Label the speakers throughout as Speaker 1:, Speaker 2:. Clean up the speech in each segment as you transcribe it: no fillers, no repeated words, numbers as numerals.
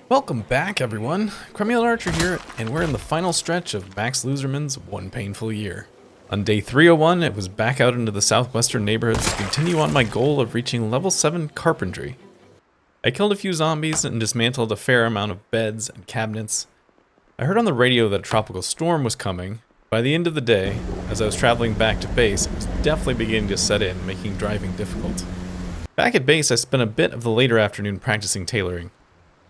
Speaker 1: Welcome back, everyone. Cremiel Archer here, and we're in the final stretch of Max Loserman's One Painful Year. On day 301, it was back out into the southwestern neighborhoods to continue on my goal of reaching level 7 carpentry. I killed a few zombies and dismantled a fair amount of beds and cabinets. I heard on the radio that a tropical storm was coming. By the end of the day, as I was traveling back to base, it was definitely beginning to set in, making driving difficult. Back at base, I spent a bit of the later afternoon practicing tailoring.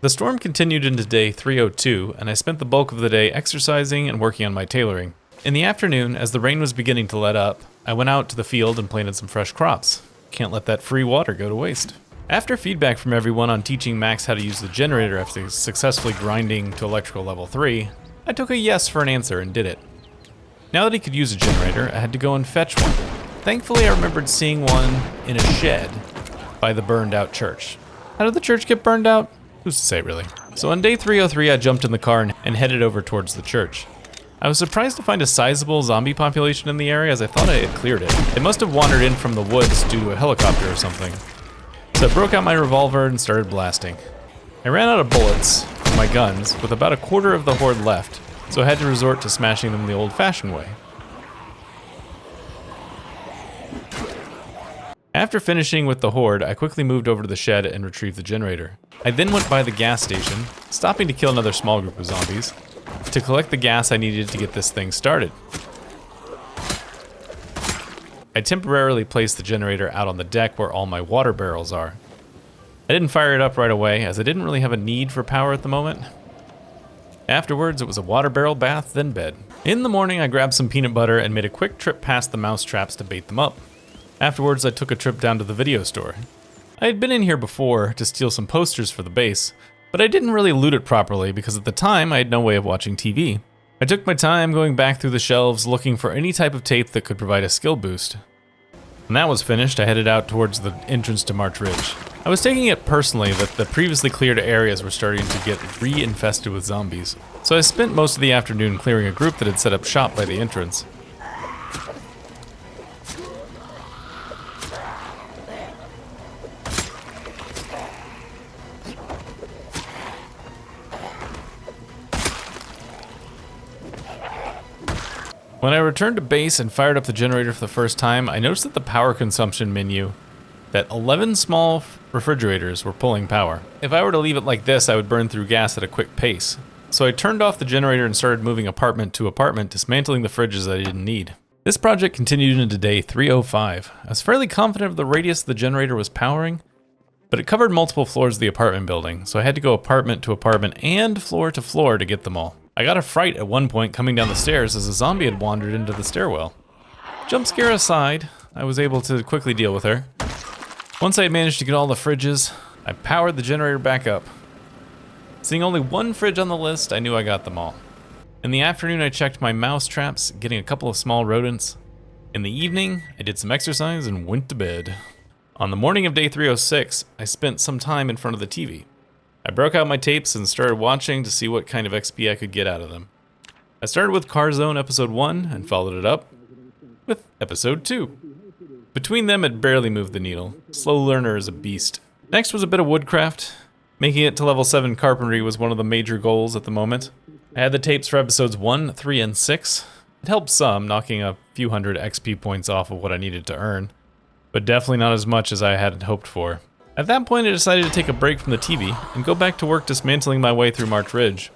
Speaker 1: The storm continued into day 302, and I spent the bulk of the day exercising and working on my tailoring. In the afternoon, as the rain was beginning to let up, I went out to the field and planted some fresh crops. Can't let that free water go to waste. After feedback from everyone on teaching Max how to use the generator after successfully grinding to electrical level 3, I took a yes for an answer and did it. Now that he could use a generator, I had to go and fetch one. Thankfully, I remembered seeing one in a shed by the burned out church. How did the church get burned out? Who's to say, really? So on day 303, I jumped in the car and headed over towards the church. I was surprised to find a sizable zombie population in the area, as I thought I had cleared it. They must have wandered in from the woods due to a helicopter or something. So I broke out my revolver and started blasting. I ran out of bullets from my guns with about a quarter of the horde left, so I had to resort to smashing them the old-fashioned way. After finishing with the horde, I quickly moved over to the shed and retrieved the generator. I then went by the gas station, stopping to kill another small group of zombies, to collect the gas I needed to get this thing started. I temporarily placed the generator out on the deck where all my water barrels are. I didn't fire it up right away, as I didn't really have a need for power at the moment. Afterwards, it was a water barrel bath, then bed. In the morning, I grabbed some peanut butter and made a quick trip past the mouse traps to bait them up. Afterwards, I took a trip down to the video store. I had been in here before to steal some posters for the base, but I didn't really loot it properly because at the time I had no way of watching TV. I took my time going back through the shelves looking for any type of tape that could provide a skill boost. When that was finished, I headed out towards the entrance to March Ridge. I was taking it personally that the previously cleared areas were starting to get re-infested with zombies, so I spent most of the afternoon clearing a group that had set up shop by the entrance. When I returned to base and fired up the generator for the first time, I noticed that the power consumption menu, that 11 small refrigerators were pulling power. If I were to leave it like this, I would burn through gas at a quick pace. So I turned off the generator and started moving apartment to apartment, dismantling the fridges that I didn't need. This project continued into day 305. I was fairly confident of the radius the generator was powering, but it covered multiple floors of the apartment building, so I had to go apartment to apartment and floor to floor to get them all. I got a fright at one point coming down the stairs as a zombie had wandered into the stairwell. Jump scare aside, I was able to quickly deal with her. Once I had managed to get all the fridges, I powered the generator back up. Seeing only one fridge on the list, I knew I got them all. In the afternoon, I checked my mouse traps, getting a couple of small rodents. In the evening, I did some exercise and went to bed. On the morning of day 306, I spent some time in front of the TV. I broke out my tapes and started watching to see what kind of XP I could get out of them. I started with Car Zone Episode 1 and followed it up with Episode 2. Between them, it barely moved the needle. Slow learner is a beast. Next was a bit of woodcraft. Making it to level 7 carpentry was one of the major goals at the moment. I had the tapes for Episodes 1, 3, and 6. It helped some, knocking a few hundred XP points off of what I needed to earn, but definitely not as much as I had hoped for. At that point, I decided to take a break from the TV and go back to work dismantling my way through March Ridge.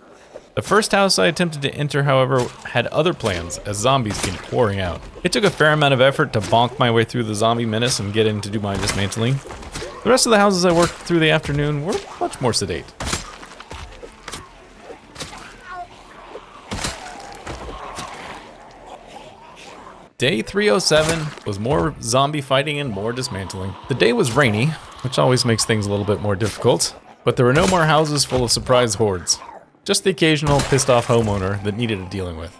Speaker 1: The first house I attempted to enter, however, had other plans as zombies came pouring out. It took a fair amount of effort to bonk my way through the zombie menace and get in to do my dismantling. The rest of the houses I worked through the afternoon were much more sedate. Day 307 was more zombie fighting and more dismantling. The day was rainy, which always makes things a little bit more difficult, but there were no more houses full of surprise hordes. Just the occasional pissed off homeowner that needed a dealing with.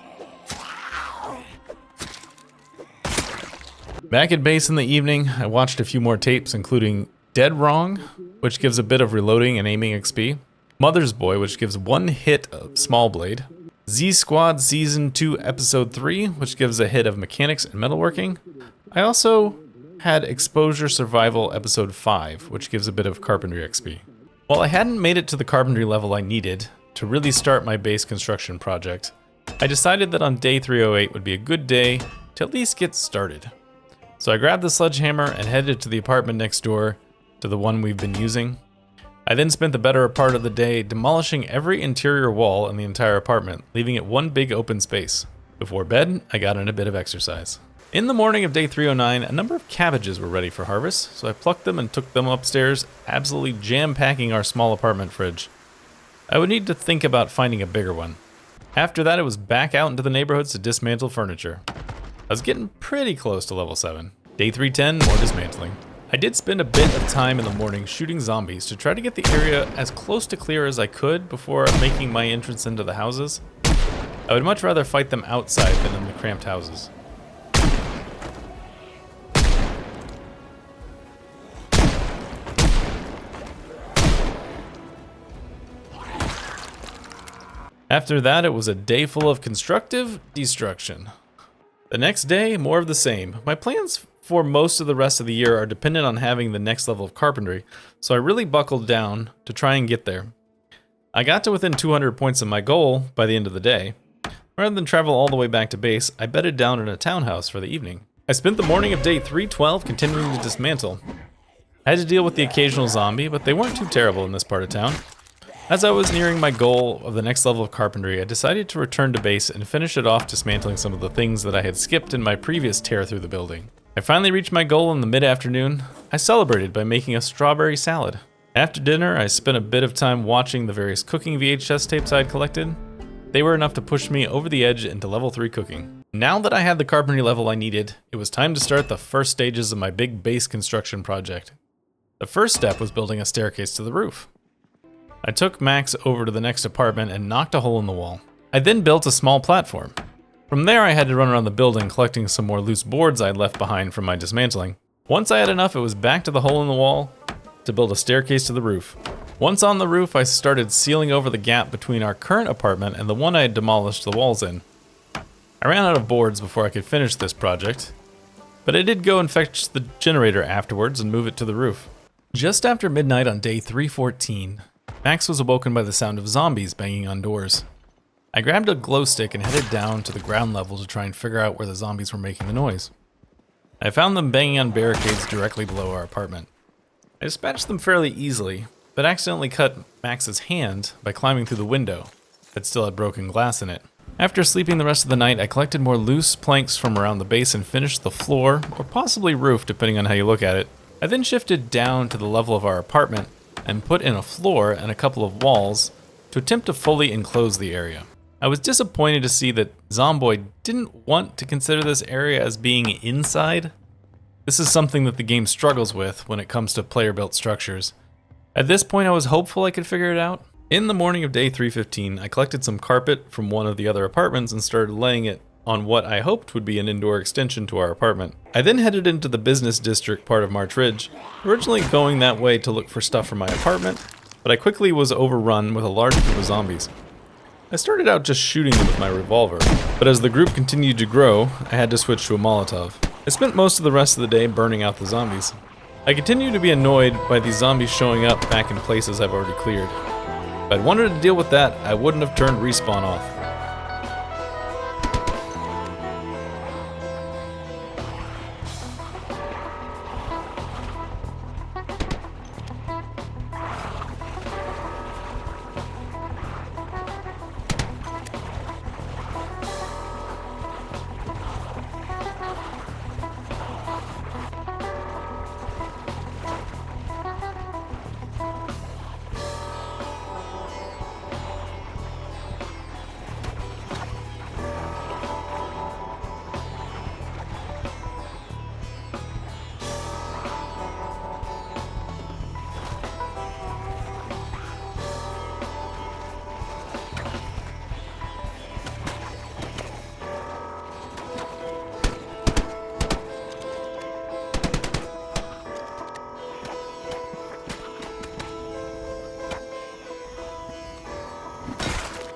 Speaker 1: Back at base in the evening, I watched a few more tapes, including Dead Wrong, which gives a bit of reloading and aiming XP, Mother's Boy, which gives one hit of Small Blade, Z Squad Season 2 Episode 3, which gives a hit of mechanics and metalworking. I also had Exposure Survival Episode 5, which gives a bit of carpentry XP. While I hadn't made it to the carpentry level I needed to really start my base construction project, I decided that on day 308 would be a good day to at least get started. So I grabbed the sledgehammer and headed to the apartment next door to the one we've been using. I then spent the better part of the day demolishing every interior wall in the entire apartment, leaving it one big open space. Before bed, I got in a bit of exercise. In the morning of day 309, a number of cabbages were ready for harvest, so I plucked them and took them upstairs, absolutely jam-packing our small apartment fridge. I would need to think about finding a bigger one. After that, it was back out into the neighborhoods to dismantle furniture. I was getting pretty close to level 7. Day 310, more dismantling. I did spend a bit of time in the morning shooting zombies to try to get the area as close to clear as I could before making my entrance into the houses. I would much rather fight them outside than in the cramped houses. After that, it was a day full of constructive destruction. The next day, more of the same. My plans for most of the rest of the year are dependent on having the next level of carpentry, so I really buckled down to try and get there. I got to within 200 points of my goal by the end of the day. Rather than travel all the way back to base, I bedded down in a townhouse for the evening. I spent the morning of day 312 continuing to dismantle. I had to deal with the occasional zombie, but they weren't too terrible in this part of town. As I was nearing my goal of the next level of carpentry, I decided to return to base and finish it off dismantling some of the things that I had skipped in my previous tear through the building. I finally reached my goal in the mid-afternoon. I celebrated by making a strawberry salad. After dinner, I spent a bit of time watching the various cooking VHS tapes I had collected. They were enough to push me over the edge into level 3 cooking. Now that I had the carpentry level I needed, it was time to start the first stages of my big base construction project. The first step was building a staircase to the roof. I took Max over to the next apartment and knocked a hole in the wall. I then built a small platform. From there, I had to run around the building collecting some more loose boards I had left behind from my dismantling. Once I had enough, it was back to the hole in the wall to build a staircase to the roof. Once on the roof, I started sealing over the gap between our current apartment and the one I had demolished the walls in. I ran out of boards before I could finish this project, but I did go and fetch the generator afterwards and move it to the roof. Just after midnight on day 314, Max was awoken by the sound of zombies banging on doors. I grabbed a glow stick and headed down to the ground level to try and figure out where the zombies were making the noise. I found them banging on barricades directly below our apartment. I dispatched them fairly easily, but accidentally cut Max's hand by climbing through the window that still had broken glass in it. After sleeping the rest of the night, I collected more loose planks from around the base and finished the floor, or possibly roof depending on how you look at it. I then shifted down to the level of our apartment and put in a floor and a couple of walls to attempt to fully enclose the area. I was disappointed to see that Zomboid didn't want to consider this area as being inside. This is something that the game struggles with when it comes to player-built structures. At this point, I was hopeful I could figure it out. In the morning of day 315, I collected some carpet from one of the other apartments and started laying it on what I hoped would be an indoor extension to our apartment. I then headed into the business district part of March Ridge, originally going that way to look for stuff for my apartment, but I quickly was overrun with a large group of zombies. I started out just shooting them with my revolver, but as the group continued to grow, I had to switch to a Molotov. I spent most of the rest of the day burning out the zombies. I continued to be annoyed by these zombies showing up back in places I've already cleared. If I'd wanted to deal with that, I wouldn't have turned respawn off.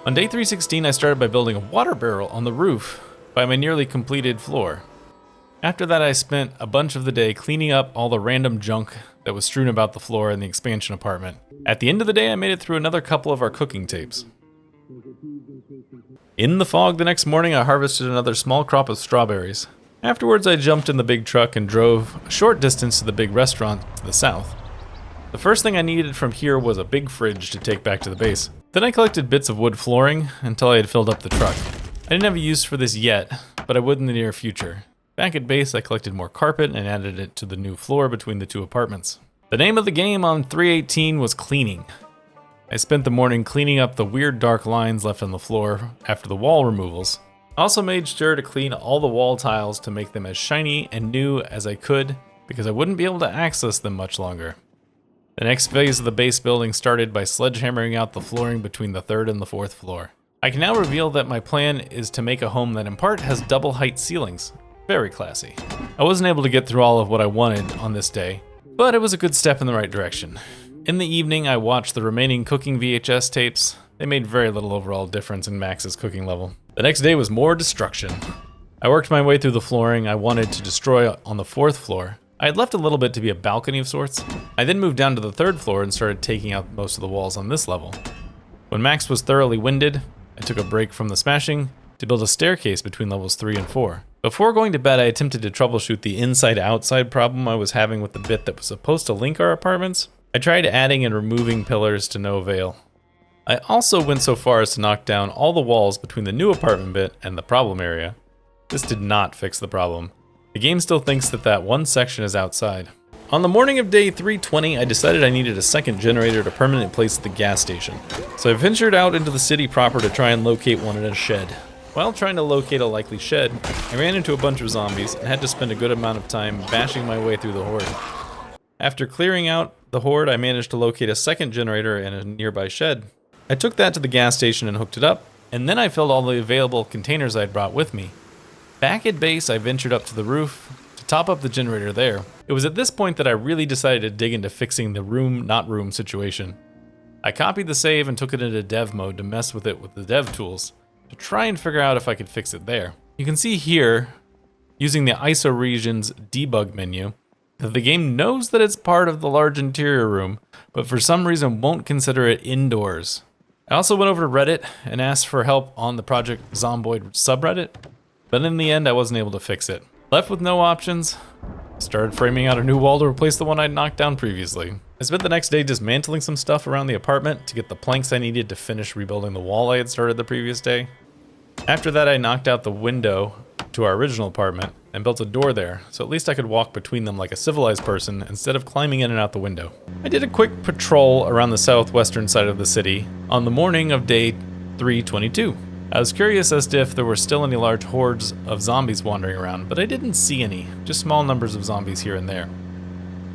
Speaker 1: On day 316, I started by building a water barrel on the roof by my nearly completed floor. After that, I spent a bunch of the day cleaning up all the random junk that was strewn about the floor in the expansion apartment. At the end of the day, I made it through another couple of our cooking tapes. In the fog the next morning, I harvested another small crop of strawberries. Afterwards, I jumped in the big truck and drove a short distance to the big restaurant to the south. The first thing I needed from here was a big fridge to take back to the base. Then I collected bits of wood flooring until I had filled up the truck. I didn't have a use for this yet, but I would in the near future. Back at base, I collected more carpet and added it to the new floor between the two apartments. The name of the game on 318 was cleaning. I spent the morning cleaning up the weird dark lines left on the floor after the wall removals. I also made sure to clean all the wall tiles to make them as shiny and new as I could, because I wouldn't be able to access them much longer. The next phase of the base building started by sledgehammering out the flooring between the third and the fourth floor. I can now reveal that my plan is to make a home that in part has double height ceilings. Very classy. I wasn't able to get through all of what I wanted on this day, but it was a good step in the right direction. In the evening, I watched the remaining cooking VHS tapes. They made very little overall difference in Max's cooking level. The next day was more destruction. I worked my way through the flooring I wanted to destroy on the fourth floor. I had left a little bit to be a balcony of sorts. I then moved down to the third floor and started taking out most of the walls on this level. When Max was thoroughly winded, I took a break from the smashing to build a staircase between levels 3 and 4. Before going to bed, I attempted to troubleshoot the inside-outside problem I was having with the bit that was supposed to link our apartments. I tried adding and removing pillars to no avail. I also went so far as to knock down all the walls between the new apartment bit and the problem area. This did not fix the problem. The game still thinks that one section is outside. On the morning of day 320, I decided I needed a second generator to permanently place at the gas station. So I ventured out into the city proper to try and locate one in a shed. While trying to locate a likely shed, I ran into a bunch of zombies and had to spend a good amount of time bashing my way through the horde. After clearing out the horde, I managed to locate a second generator in a nearby shed. I took that to the gas station and hooked it up, and then I filled all the available containers I'd brought with me. Back at base, I ventured up to the roof to top up the generator there. It was at this point that I really decided to dig into fixing the room, not room situation. I copied the save and took it into dev mode to mess with it with the dev tools, to try and figure out if I could fix it there. You can see here, using the ISO region's debug menu, that the game knows that it's part of the large interior room, but for some reason won't consider it indoors. I also went over to Reddit and asked for help on the Project Zomboid subreddit, but in the end I wasn't able to fix it. Left with no options, I started framing out a new wall to replace the one I'd knocked down previously. I spent the next day dismantling some stuff around the apartment to get the planks I needed to finish rebuilding the wall I had started the previous day. After that, I knocked out the window to our original apartment and built a door there, so at least I could walk between them like a civilized person instead of climbing in and out the window. I did a quick patrol around the southwestern side of the city on the morning of day 322. I was curious as to if there were still any large hordes of zombies wandering around, but I didn't see any, just small numbers of zombies here and there.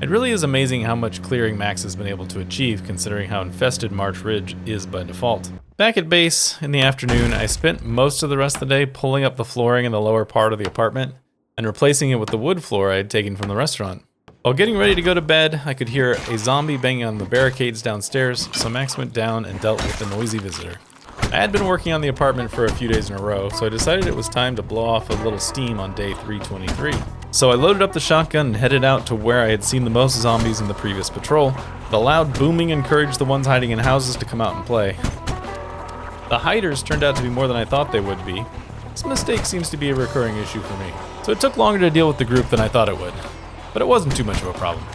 Speaker 1: It really is amazing how much clearing Max has been able to achieve, considering how infested March Ridge is by default. Back at base in the afternoon, I spent most of the rest of the day pulling up the flooring in the lower part of the apartment and replacing it with the wood floor I had taken from the restaurant. While getting ready to go to bed, I could hear a zombie banging on the barricades downstairs, so Max went down and dealt with the noisy visitor. I had been working on the apartment for a few days in a row, so I decided it was time to blow off a little steam on day 323. So I loaded up the shotgun and headed out to where I had seen the most zombies in the previous patrol. The loud booming encouraged the ones hiding in houses to come out and play. The hiders turned out to be more than I thought they would be. This mistake seems to be a recurring issue for me, so it took longer to deal with the group than I thought it would, but it wasn't too much of a problem.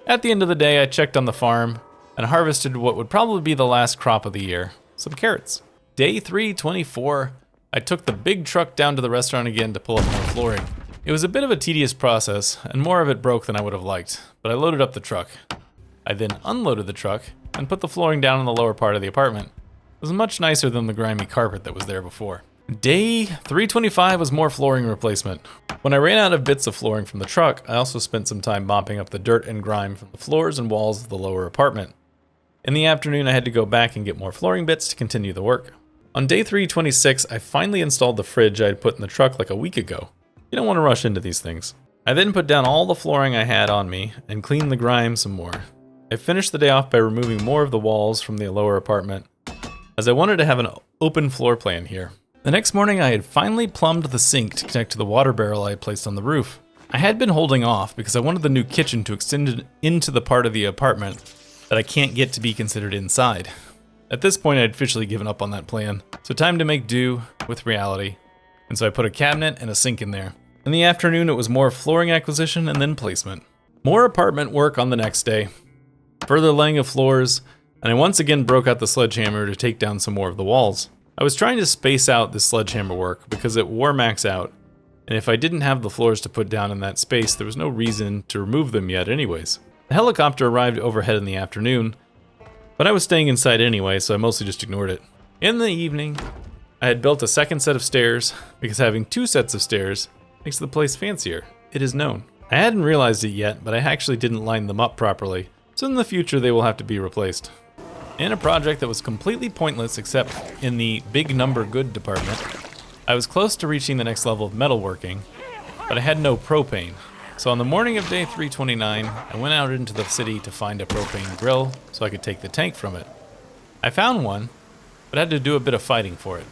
Speaker 1: At the end of the day, I checked on the farm and harvested what would probably be the last crop of the year, some carrots. Day 324, I took the big truck down to the restaurant again to pull up more flooring. It was a bit of a tedious process, and more of it broke than I would have liked, but I loaded up the truck. I then unloaded the truck and put the flooring down in the lower part of the apartment. It was much nicer than the grimy carpet that was there before. Day 325 was more flooring replacement. When I ran out of bits of flooring from the truck, I also spent some time mopping up the dirt and grime from the floors and walls of the lower apartment. In the afternoon, I had to go back and get more flooring bits to continue the work. On day 326, I finally installed the fridge I had put in the truck like a week ago. You don't want to rush into these things. I then put down all the flooring I had on me and cleaned the grime some more. I finished the day off by removing more of the walls from the lower apartment, as I wanted to have an open floor plan here. The next morning, I had finally plumbed the sink to connect to the water barrel I had placed on the roof. I had been holding off because I wanted the new kitchen to extend into the part of the apartment that I can't get to be considered inside. At this point, I had officially given up on that plan, so time to make do with reality. And so I put a cabinet and a sink in there. In the afternoon, it was more flooring acquisition and then placement. More apartment work on the next day. Further laying of floors, and I once again broke out the sledgehammer to take down some more of the walls. I was trying to space out this sledgehammer work because it wore max out, and if I didn't have the floors to put down in that space, there was no reason to remove them yet anyways. The helicopter arrived overhead in the afternoon, but I was staying inside anyway, so I mostly just ignored it. In the evening, I had built a second set of stairs, because having two sets of stairs makes the place fancier. It is known. I hadn't realized it yet, but I actually didn't line them up properly, so in the future they will have to be replaced. In a project that was completely pointless except in the big number good department, I was close to reaching the next level of metalworking, but I had no propane. So on the morning of day 329, I went out into the city to find a propane grill so I could take the tank from it. I found one, but had to do a bit of fighting for it.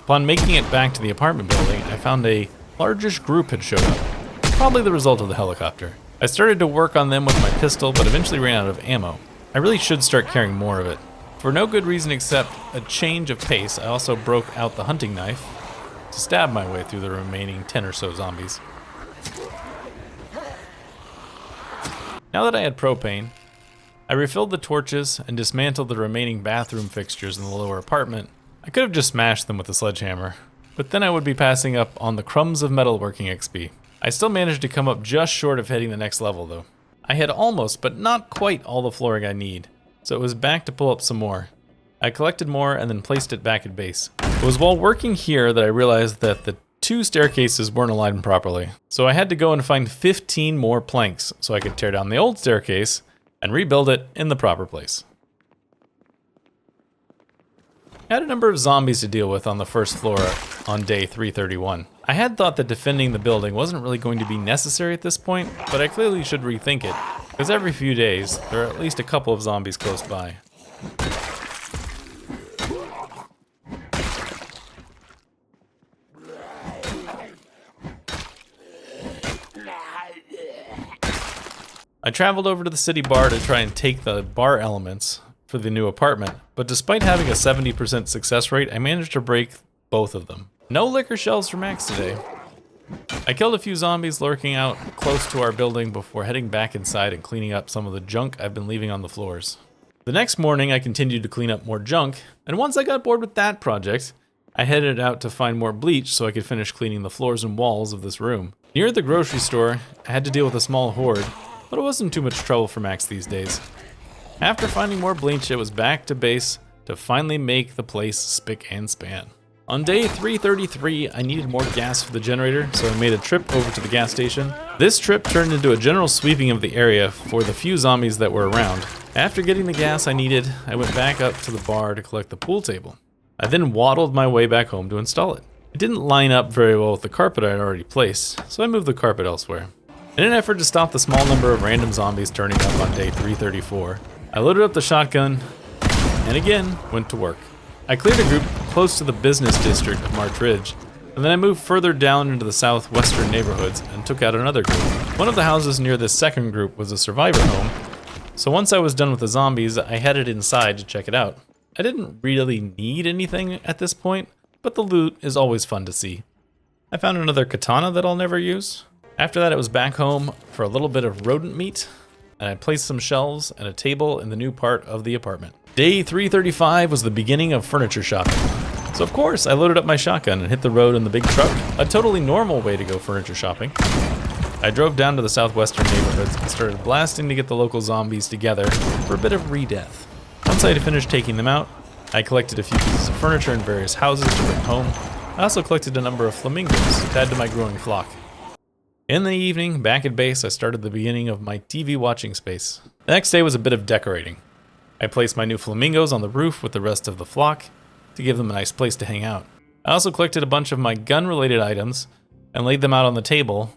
Speaker 1: Upon making it back to the apartment building, I found a largish group had showed up, probably the result of the helicopter. I started to work on them with my pistol, but eventually ran out of ammo. I really should start carrying more of it. For no good reason except a change of pace, I also broke out the hunting knife to stab my way through the remaining 10 or so zombies. Now that I had propane, I refilled the torches and dismantled the remaining bathroom fixtures in the lower apartment. I could have just smashed them with a sledgehammer, but then I would be passing up on the crumbs of metalworking XP. I still managed to come up just short of hitting the next level though. I had almost, but not quite all the flooring I need, so it was back to pull up some more. I collected more and then placed it back at base. It was while working here that I realized that the two staircases weren't aligned properly, so I had to go and find 15 more planks so I could tear down the old staircase and rebuild it in the proper place. I had a number of zombies to deal with on the first floor on day 331. I had thought that defending the building wasn't really going to be necessary at this point, but I clearly should rethink it, because every few days, there are at least a couple of zombies close by. I traveled over to the city bar to try and take the bar elements for the new apartment, but despite having a 70% success rate, I managed to break both of them. No liquor shelves for Max today. I killed a few zombies lurking out close to our building before heading back inside and cleaning up some of the junk I've been leaving on the floors. The next morning, I continued to clean up more junk, and once I got bored with that project, I headed out to find more bleach so I could finish cleaning the floors and walls of this room. Near the grocery store, I had to deal with a small horde, but it wasn't too much trouble for Max these days. After finding more bleach, it was back to base to finally make the place spick and span. On day 333, I needed more gas for the generator, so I made a trip over to the gas station. This trip turned into a general sweeping of the area for the few zombies that were around. After getting the gas I needed, I went back up to the bar to collect the pool table. I then waddled my way back home to install it. It didn't line up very well with the carpet I had already placed, so I moved the carpet elsewhere. In an effort to stop the small number of random zombies turning up on day 334, I loaded up the shotgun and again went to work. I cleared a group close to the business district of March Ridge, and then I moved further down into the southwestern neighborhoods and took out another group. One of the houses near this second group was a survivor home, so once I was done with the zombies, I headed inside to check it out. I didn't really need anything at this point, but the loot is always fun to see. I found another katana that I'll never use. After that, it was back home for a little bit of rodent meat, and I placed some shelves and a table in the new part of the apartment. Day 335 was the beginning of furniture shopping. So of course, I loaded up my shotgun and hit the road in the big truck, a totally normal way to go furniture shopping. I drove down to the southwestern neighborhoods and started blasting to get the local zombies together for a bit of re-death. Once I had finished taking them out, I collected a few pieces of furniture in various houses to bring home. I also collected a number of flamingos to add to my growing flock. In the evening, back at base, I started the beginning of my TV watching space. The next day was a bit of decorating. I placed my new flamingos on the roof with the rest of the flock to give them a nice place to hang out. I also collected a bunch of my gun-related items and laid them out on the table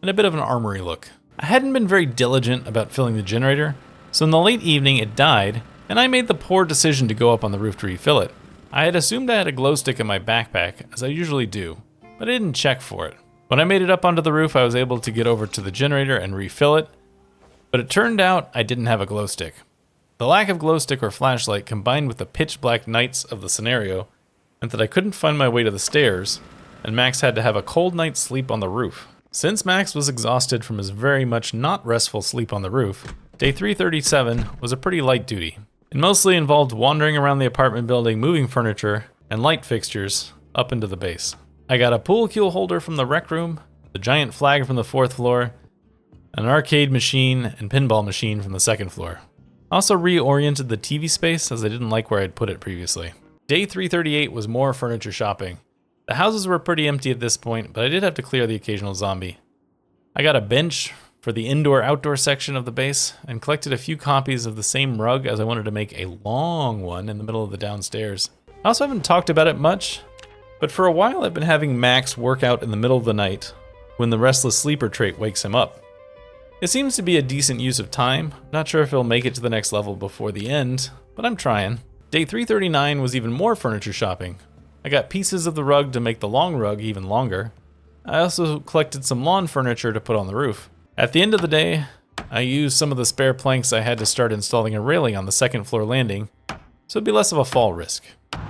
Speaker 1: in a bit of an armory look. I hadn't been very diligent about filling the generator, so in the late evening it died, and I made the poor decision to go up on the roof to refill it. I had assumed I had a glow stick in my backpack, as I usually do, but I didn't check for it. When I made it up onto the roof, I was able to get over to the generator and refill it, but it turned out I didn't have a glow stick. The lack of glow stick or flashlight combined with the pitch black nights of the scenario meant that I couldn't find my way to the stairs, and Max had to have a cold night's sleep on the roof. Since Max was exhausted from his very much not restful sleep on the roof, day 337 was a pretty light duty. It mostly involved wandering around the apartment building, moving furniture and light fixtures up into the base. I got a pool cue holder from the rec room, the giant flag from the 4th floor, an arcade machine and pinball machine from the 2nd floor. I also reoriented the TV space as I didn't like where I'd put it previously. Day 338 was more furniture shopping. The houses were pretty empty at this point, but I did have to clear the occasional zombie. I got a bench for the indoor-outdoor section of the base and collected a few copies of the same rug as I wanted to make a long one in the middle of the downstairs. I also haven't talked about it much, but for a while I've been having Max work out in the middle of the night when the restless sleeper trait wakes him up. It seems to be a decent use of time. Not sure if he'll make it to the next level before the end, but I'm trying. Day 339 was even more furniture shopping. I got pieces of the rug to make the long rug even longer. I also collected some lawn furniture to put on the roof. At the end of the day, I used some of the spare planks I had to start installing a railing on the 2nd floor landing, so it'd be less of a fall risk.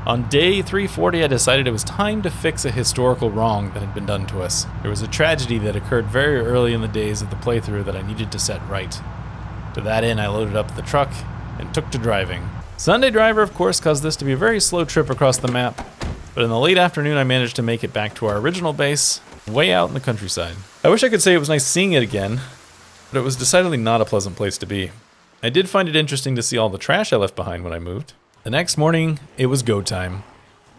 Speaker 1: On day 340, I decided it was time to fix a historical wrong that had been done to us. There was a tragedy that occurred very early in the days of the playthrough that I needed to set right. To that end, I loaded up the truck and took to driving. Sunday driver, of course, caused this to be a very slow trip across the map, but in the late afternoon, I managed to make it back to our original base, way out in the countryside. I wish I could say it was nice seeing it again, but it was decidedly not a pleasant place to be. I did find it interesting to see all the trash I left behind when I moved. The next morning, it was go time.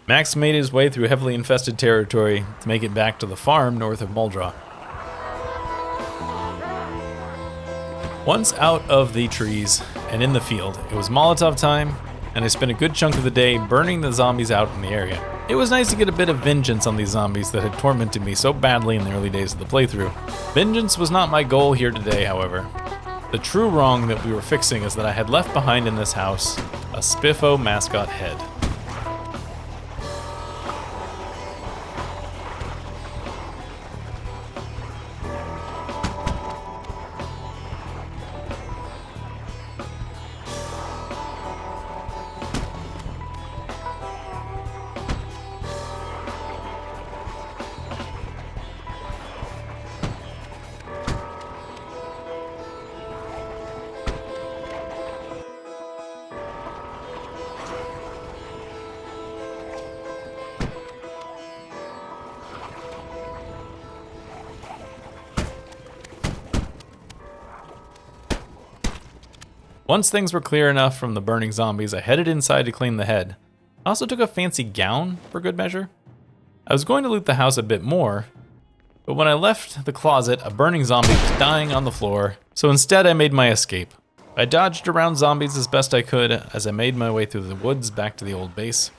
Speaker 1: Max made his way through heavily infested territory to make it back to the farm north of Muldraugh. Once out of the trees and in the field, it was Molotov time, and I spent a good chunk of the day burning the zombies out in the area. It was nice to get a bit of vengeance on these zombies that had tormented me so badly in the early days of the playthrough. Vengeance was not my goal here today, however. The true wrong that we were fixing is that I had left behind in this house a Spiffo mascot head. Once things were clear enough from the burning zombies, I headed inside to clean the head. I also took a fancy gown for good measure. I was going to loot the house a bit more, but when I left the closet, a burning zombie was dying on the floor, so instead I made my escape. I dodged around zombies as best I could as I made my way through the woods back to the old base.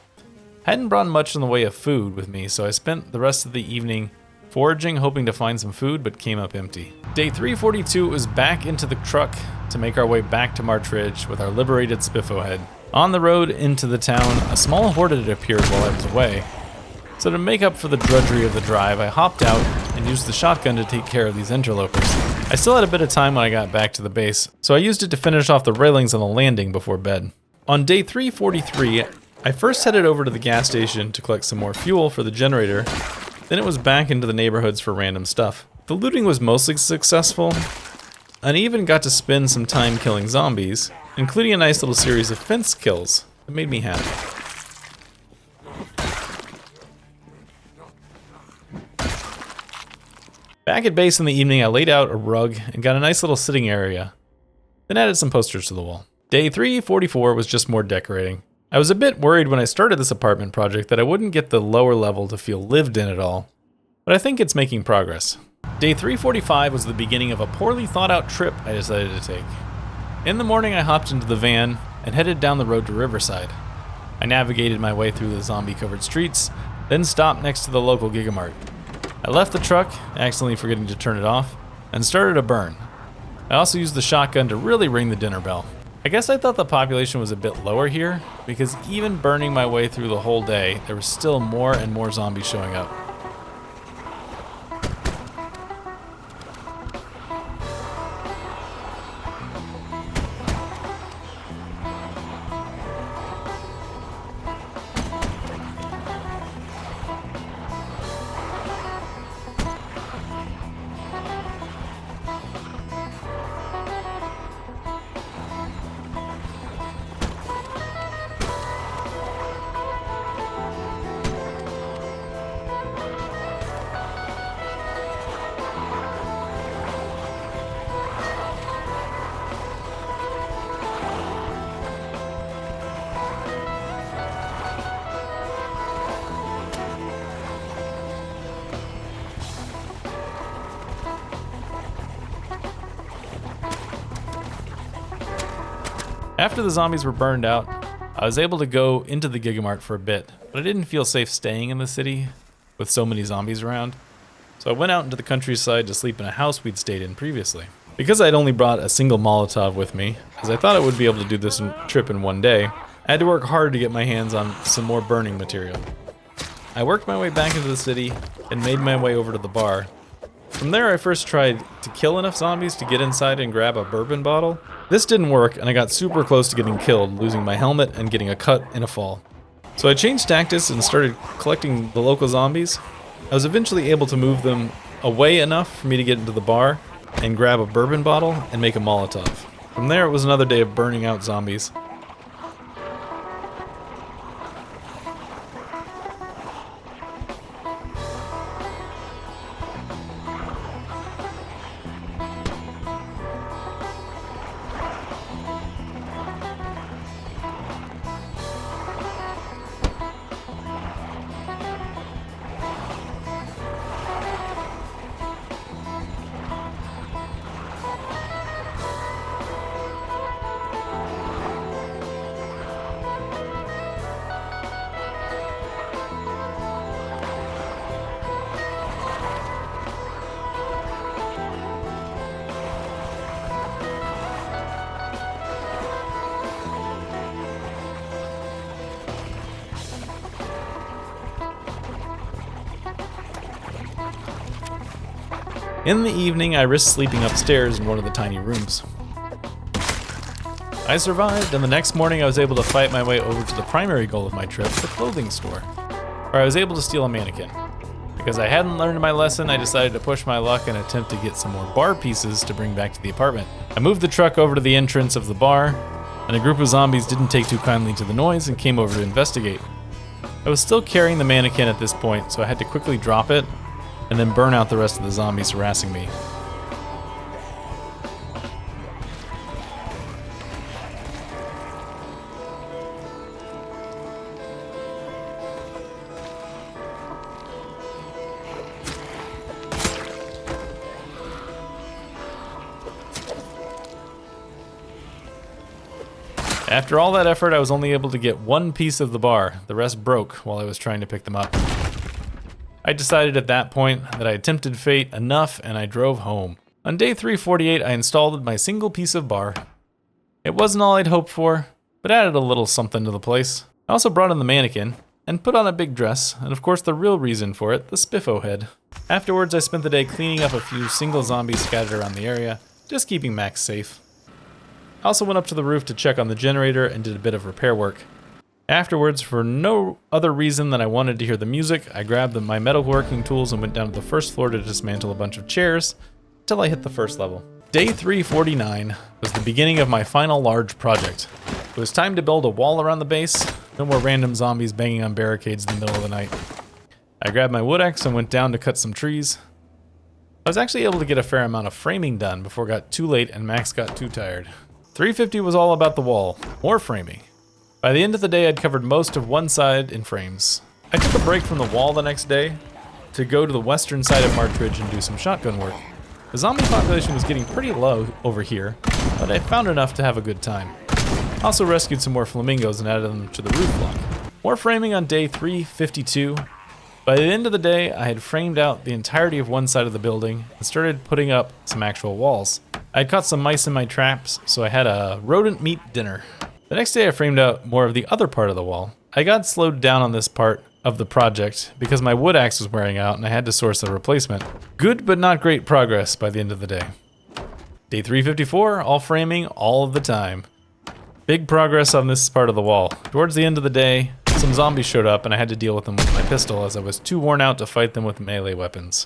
Speaker 1: I hadn't brought much in the way of food with me, so I spent the rest of the evening foraging, hoping to find some food, but came up empty. Day 342 was back into the truck to make our way back to March Ridge with our liberated Spiffo head. On the road into the town, a small horde had appeared while I was away. So to make up for the drudgery of the drive, I hopped out and used the shotgun to take care of these interlopers. I still had a bit of time when I got back to the base, so I used it to finish off the railings on the landing before bed. On day 343, I first headed over to the gas station to collect some more fuel for the generator. Then it was back into the neighborhoods for random stuff. The looting was mostly successful, and I even got to spend some time killing zombies, including a nice little series of fence kills that made me happy. Back at base in the evening, I laid out a rug and got a nice little sitting area, then added some posters to the wall. Day 344 was just more decorating. I was a bit worried when I started this apartment project that I wouldn't get the lower level to feel lived in at all, but I think it's making progress. Day 345 was the beginning of a poorly thought out trip I decided to take. In the morning I hopped into the van and headed down the road to Riverside. I navigated my way through the zombie-covered streets, then stopped next to the local Gigamart. I left the truck, accidentally forgetting to turn it off, and started a burn. I also used the shotgun to really ring the dinner bell. I guess I thought the population was a bit lower here, because even burning my way through the whole day, there was still more and more zombies showing up. After the zombies were burned out, I was able to go into the Gigamart for a bit, but I didn't feel safe staying in the city with so many zombies around, so I went out into the countryside to sleep in a house we'd stayed in previously. Because I'd only brought a single Molotov with me, as I thought I would be able to do this trip in one day, I had to work hard to get my hands on some more burning material. I worked my way back into the city and made my way over to the bar. From there I first tried to kill enough zombies to get inside and grab a bourbon bottle. This didn't work and I got super close to getting killed, losing my helmet and getting a cut in a fall. So I changed tactics and started collecting the local zombies. I was eventually able to move them away enough for me to get into the bar and grab a bourbon bottle and make a Molotov. From there it was another day of burning out zombies. In the evening, I risked sleeping upstairs in one of the tiny rooms. I survived, and the next morning I was able to fight my way over to the primary goal of my trip, the clothing store, where I was able to steal a mannequin. Because I hadn't learned my lesson, I decided to push my luck and attempt to get some more bar pieces to bring back to the apartment. I moved the truck over to the entrance of the bar, and a group of zombies didn't take too kindly to the noise and came over to investigate. I was still carrying the mannequin at this point, so I had to quickly drop it and then burn out the rest of the zombies harassing me. After all that effort, I was only able to get one piece of the bar. The rest broke while I was trying to pick them up. I decided at that point that I had tempted fate enough and I drove home. On day 348, I installed my single piece of bar. It wasn't all I'd hoped for, but added a little something to the place. I also brought in the mannequin and put on a big dress, and of course the real reason for it, the spiffo head. Afterwards, I spent the day cleaning up a few single zombies scattered around the area, just keeping Max safe. I also went up to the roof to check on the generator and did a bit of repair work. Afterwards, for no other reason than I wanted to hear the music, I grabbed my metalworking tools and went down to the first floor to dismantle a bunch of chairs until I hit the first level. Day 349 was the beginning of my final large project. It was time to build a wall around the base, no more random zombies banging on barricades in the middle of the night. I grabbed my wood axe and went down to cut some trees. I was actually able to get a fair amount of framing done before it got too late and Max got too tired. 350 was all about the wall, more framing. By the end of the day, I'd covered most of one side in frames. I took a break from the wall the next day to go to the western side of March Ridge and do some shotgun work. The zombie population was getting pretty low over here, but I found enough to have a good time. Also rescued some more flamingos and added them to the roof block. More framing on day 352. By the end of the day, I had framed out the entirety of one side of the building and started putting up some actual walls. I had caught some mice in my traps, so I had a rodent meat dinner. The next day I framed out more of the other part of the wall. I got slowed down on this part of the project because my wood axe was wearing out and I had to source a replacement. Good but not great progress by the end of the day. Day 354, all framing all of the time. Big progress on this part of the wall. Towards the end of the day, some zombies showed up and I had to deal with them with my pistol as I was too worn out to fight them with melee weapons.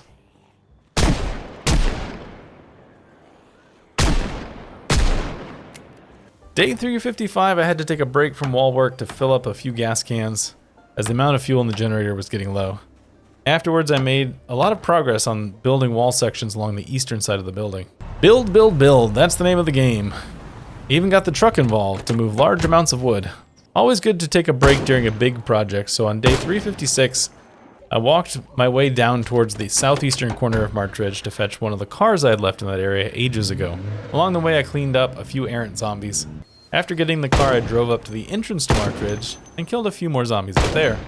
Speaker 1: Day 355, I had to take a break from wall work to fill up a few gas cans as the amount of fuel in the generator was getting low. Afterwards, I made a lot of progress on building wall sections along the eastern side of the building. Build, build, build, that's the name of the game. Even got the truck involved to move large amounts of wood. Always good to take a break during a big project, so on day 356, I walked my way down towards the southeastern corner of March Ridge to fetch one of the cars I had left in that area ages ago. Along the way, I cleaned up a few errant zombies. After getting the car, I drove up to the entrance to March Ridge and killed a few more zombies up there.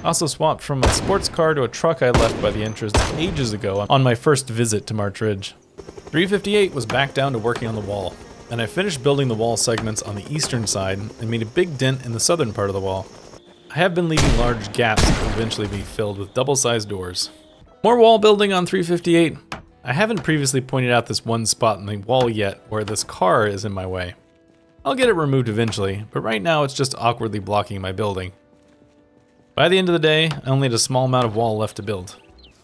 Speaker 1: Also swapped from a sports car to a truck I left by the entrance ages ago on my first visit to March Ridge. 358 was back down to working on the wall, and I finished building the wall segments on the eastern side and made a big dent in the southern part of the wall. I have been leaving large gaps that will eventually be filled with double-sized doors. More wall building on 358. I haven't previously pointed out this one spot in the wall yet where this car is in my way. I'll get it removed eventually, but right now it's just awkwardly blocking my building. By the end of the day, I only had a small amount of wall left to build.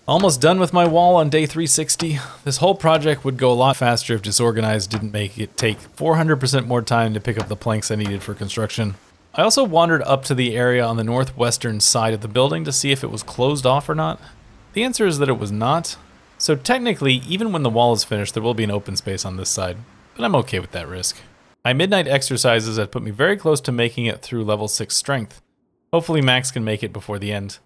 Speaker 1: Almost done with my wall on day 360. This whole project would go a lot faster if Disorganized didn't make it take 400% more time to pick up the planks I needed for construction. I also wandered up to the area on the northwestern side of the building to see if it was closed off or not. The answer is that it was not. So technically, even when the wall is finished, there will be an open space on this side, but I'm okay with that risk. My midnight exercises had put me very close to making it through level 6 strength. Hopefully Max can make it before the end.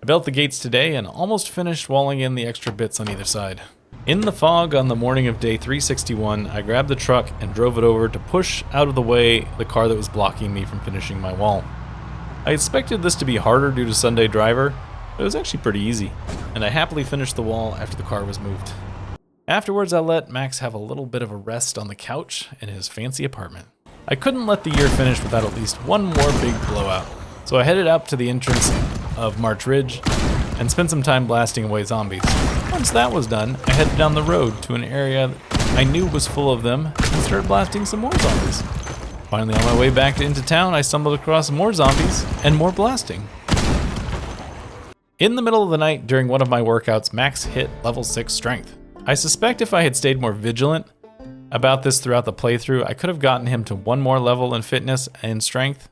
Speaker 1: I built the gates today and almost finished walling in the extra bits on either side. In the fog on the morning of day 361, I grabbed the truck and drove it over to push out of the way the car that was blocking me from finishing my wall. I expected this to be harder due to Sunday driver, but it was actually pretty easy, and I happily finished the wall after the car was moved. Afterwards, I let Max have a little bit of a rest on the couch in his fancy apartment. I couldn't let the year finish without at least one more big blowout, so I headed up to the entrance of March Ridge and spent some time blasting away zombies. Once that was done, I headed down the road to an area I knew was full of them and started blasting some more zombies. Finally, on my way back into town, I stumbled across more zombies and more blasting. In the middle of the night during one of my workouts, Max hit level 6 strength. I suspect if I had stayed more vigilant about this throughout the playthrough, I could have gotten him to one more level in fitness and strength,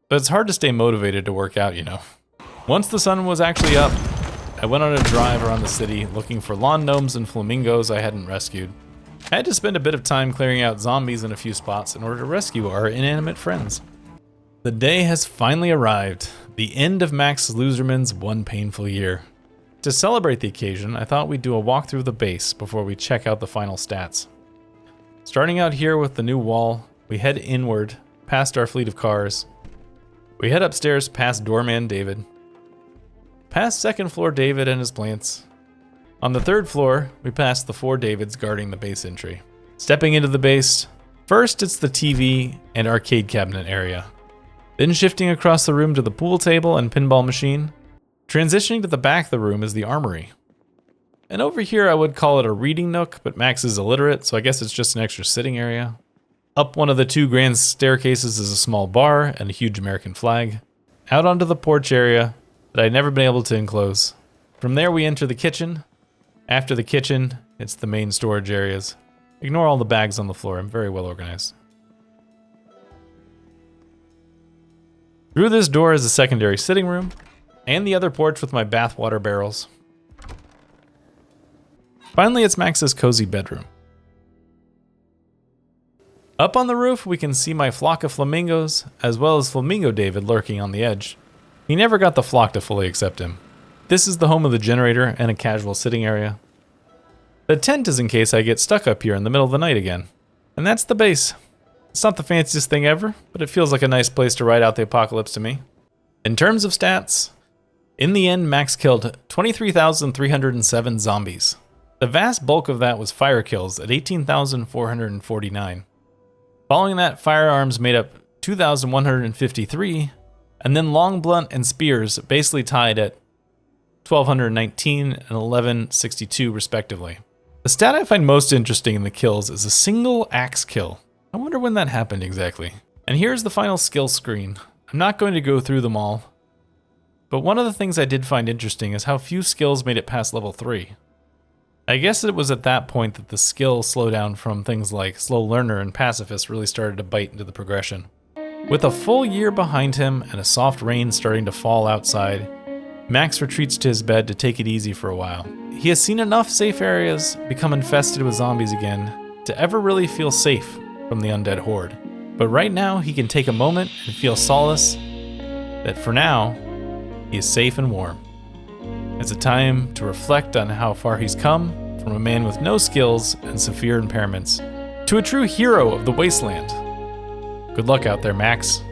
Speaker 1: but it's hard to stay motivated to work out, you know. Once the sun was actually up, I went on a drive around the city looking for lawn gnomes and flamingos I hadn't rescued. I had to spend a bit of time clearing out zombies in a few spots in order to rescue our inanimate friends. The day has finally arrived, the end of Max Loserman's one painful year. To celebrate the occasion, I thought we'd do a walkthrough of the base before we check out the final stats. Starting out here with the new wall, we head inward, past our fleet of cars. We head upstairs past Doorman David. Past second floor David and his plants. On the third floor, we pass the 4 Davids guarding the base entry. Stepping into the base, first it's the TV and arcade cabinet area. Then shifting across the room to the pool table and pinball machine. Transitioning to the back of the room is the armory. And over here I would call it a reading nook, but Max is illiterate, so I guess it's just an extra sitting area. Up one of the 2 grand staircases is a small bar and a huge American flag. Out onto the porch area that I'd never been able to enclose. From there we enter the kitchen. After the kitchen, it's the main storage areas. Ignore all the bags on the floor, I'm very well organized. Through this door is the secondary sitting room, and the other porch with my bathwater barrels. Finally, it's Max's cozy bedroom. Up on the roof, we can see my flock of flamingos, as well as Flamingo David lurking on the edge. He never got the flock to fully accept him. This is the home of the generator and a casual sitting area. The tent is in case I get stuck up here in the middle of the night again. And that's the base. It's not the fanciest thing ever, but it feels like a nice place to ride out the apocalypse to me. In terms of stats, in the end, Max killed 23,307 zombies. The vast bulk of that was fire kills at 18,449. Following that, firearms made up 2,153, and then long blunt and spears basically tied at 1,219 and 1,162 respectively. The stat I find most interesting in the kills is a single axe kill. I wonder when that happened exactly. And here's the final skill screen. I'm not going to go through them all, but one of the things I did find interesting is how few skills made it past level 3. I guess it was at that point that the skill slowdown from things like slow learner and pacifist really started to bite into the progression. With a full year behind him and a soft rain starting to fall outside, Max retreats to his bed to take it easy for a while. He has seen enough safe areas become infested with zombies again to ever really feel safe from the undead horde. But right now he can take a moment and feel solace that for now he is safe and warm. It's a time to reflect on how far he's come from a man with no skills and severe impairments to a true hero of the wasteland. Good luck out there, Max.